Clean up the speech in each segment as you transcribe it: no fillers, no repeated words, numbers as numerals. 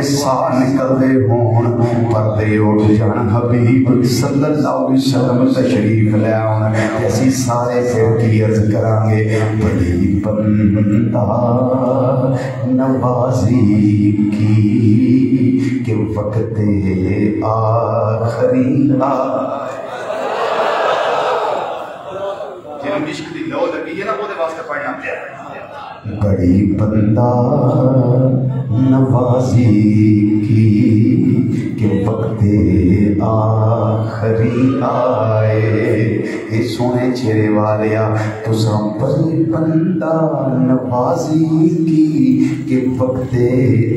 ساہ نکلتے ہون پردے اٹھ جان حبیب صلی اللہ علیہ وسلم تشریف لے آن ایسی سارے پھر کی عرض کریں گے بڑی بندہ نوازی کی کہ وقت آخری جن عشق دی لو لگی ہے نا وہ دے واسطے پڑھنا پیا بڑی بندہ نوازی کی کہ وقت آخری آئے اے سونے چہرے والیا تو سب بڑی بندہ نوازی کی کہ وقت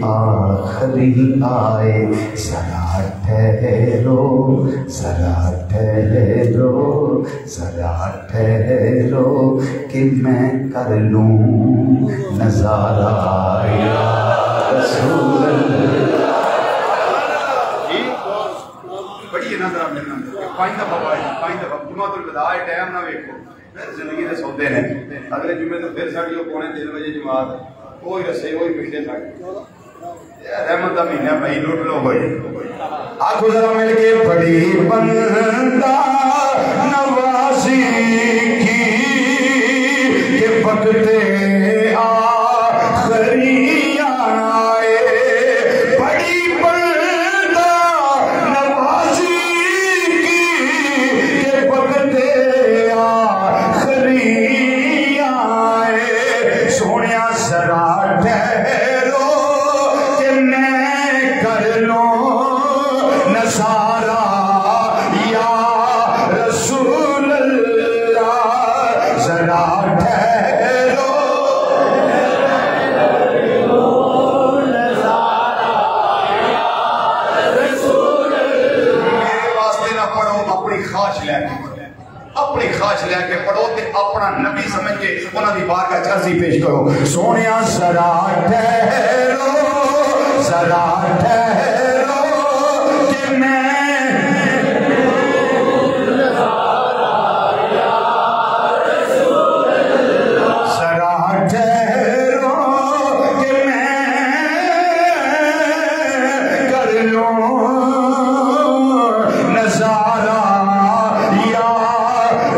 آخری آئے ذرا ٹھہرو ذرا ٹھہرو ذرا ٹھہرو کہ میں کر لوں نظارہ یا رسول اللہ بڑی ہے نظرہ ملنا پائیں دفعہ جمعہ تو الوداع ٹائم نہ ویکھو زندگی دے سودے نے اگلے جمعے تو پھر ساڑی 2:45 بجے جماعت کوئی رسے کوئی پچھلے ساڑی رحمت دا مہینہ بھائی لوٹ لو ہوئی آنکھوں ذرا مل کے بڑی بندہ نوازی کی کہ وقت آخری آئے بڑی بندہ نوازی کی کہ وقت آخری آئے سونیا ذرا ٹھہرو کہ میں کر لوں نظارہ یا رسول اللہ ذرا ٹھہرو اپنی خواہش لے کے پڑھو تے اپنا نبی سمجھ کے انہاں دی بارگاہ وچ عرضی پیش کرو سونیا ذرا ٹھہرو ذرا ٹھہرو کہ میں ذرا ٹھہرو کہ میں کر لوں نظارہ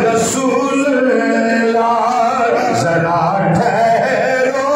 رسول اللہ ذرا ٹھہرو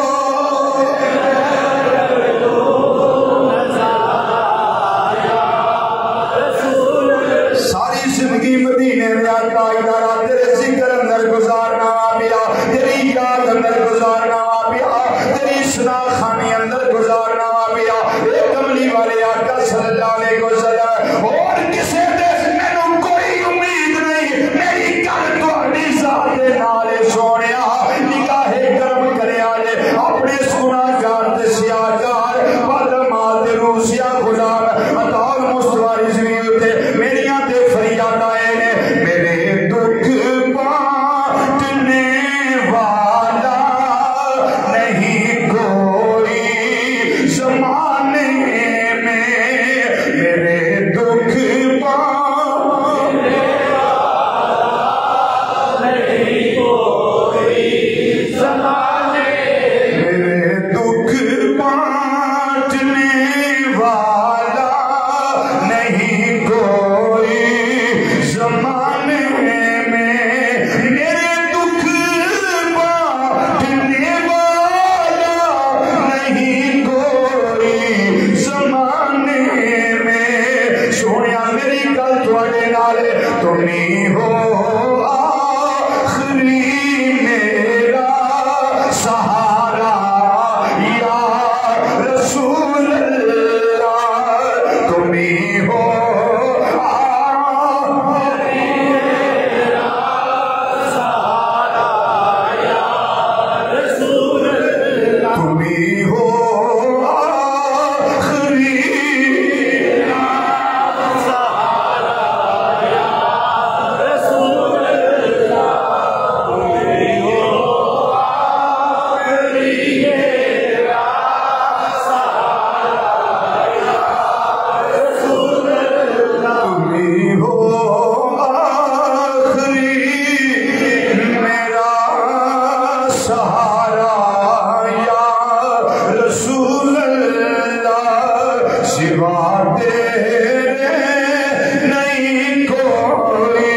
تیرے نہیں کوئی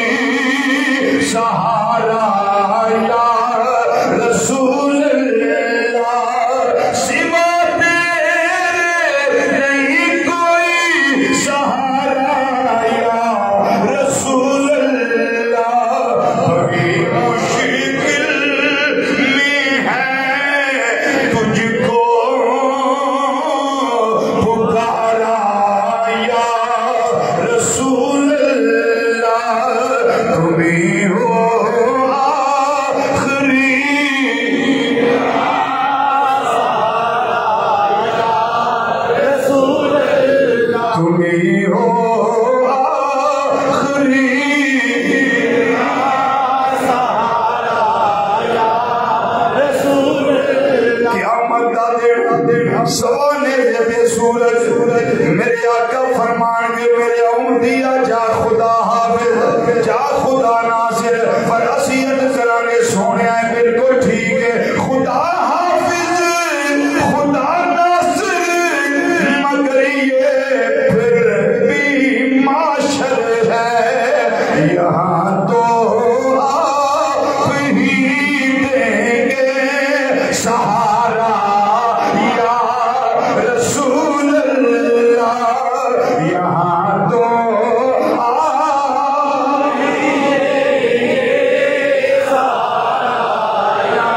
سہارا یا رسول اللہ، سوا تیرے نہیں کوئی سہارا یا رسول اللہ، بڑی مشکل میں ہے تجھ کو پکارا یا رسول اللہ، تمہیں ہو تمہیں ہو آخری قیامت دا دن سوانے جب سورج میرے آقا فرمان کے میرے امتیا جا خدا حافظ جا خدا ناصر پر اسیت کرانے سونے آئے بالکل ٹھیک ہے، خدا حافظ خدا ناصر مگر یہ پھر بھی معاشر ہے، یہاں تو آپ ہی دیں گے سہارا یا رسول اللہ، یہاں تو آپ ہی دیں گے سہارا یا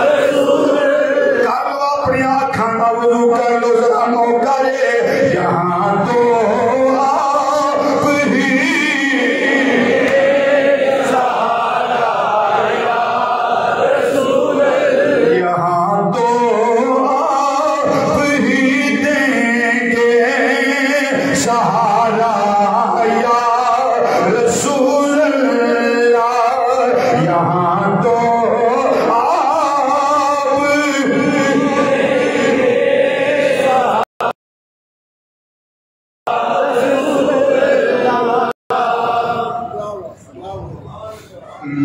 رسول اللہ، کر لو اپنی آنکھاں کا وضو کر لو ذرا موقع ہے، یہاں تو آپ ہی سہارا یا رسول اللہ، یہاں تو آپ ہی دیں گے سہارا یا رسول اللہ، یہاں تو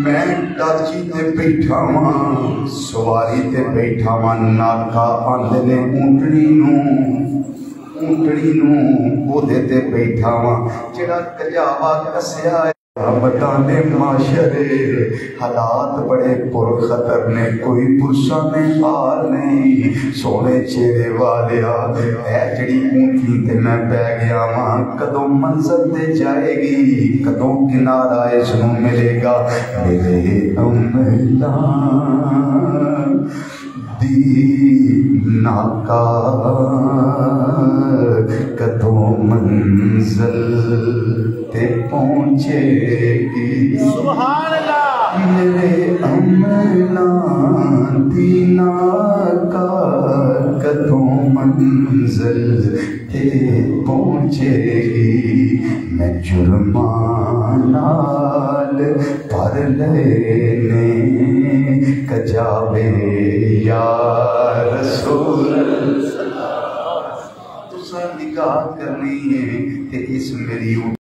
میں ڈاچی تے بیٹھا ہاں سواری تے بیٹھا ہاں ناکا آندے نے اونٹڑی نو اودے تے بیٹھا ہاں جڑا کجاوا کسیا ہے بتانے معاشرے حالات بڑے پر خطر نے، کوئی پرسا نے حال نہیں، سونے چہرے والیا اے جڑی اونٹی تے میں بہ گیا ہاں کدوں منزل تے جائے گی، کدوں کنارہ اس نو ملے گا، میرے املا دی ناکا کدوں منزل تے پہنچے گی، سبحان اللہ، میرے املا دی ناکا کدوں منزل تے پہنچے گی، میں جرمان نال پر لینے کجاوے یا رسول اللہ، تساں نگاہ کرنی ہے کہ اس میری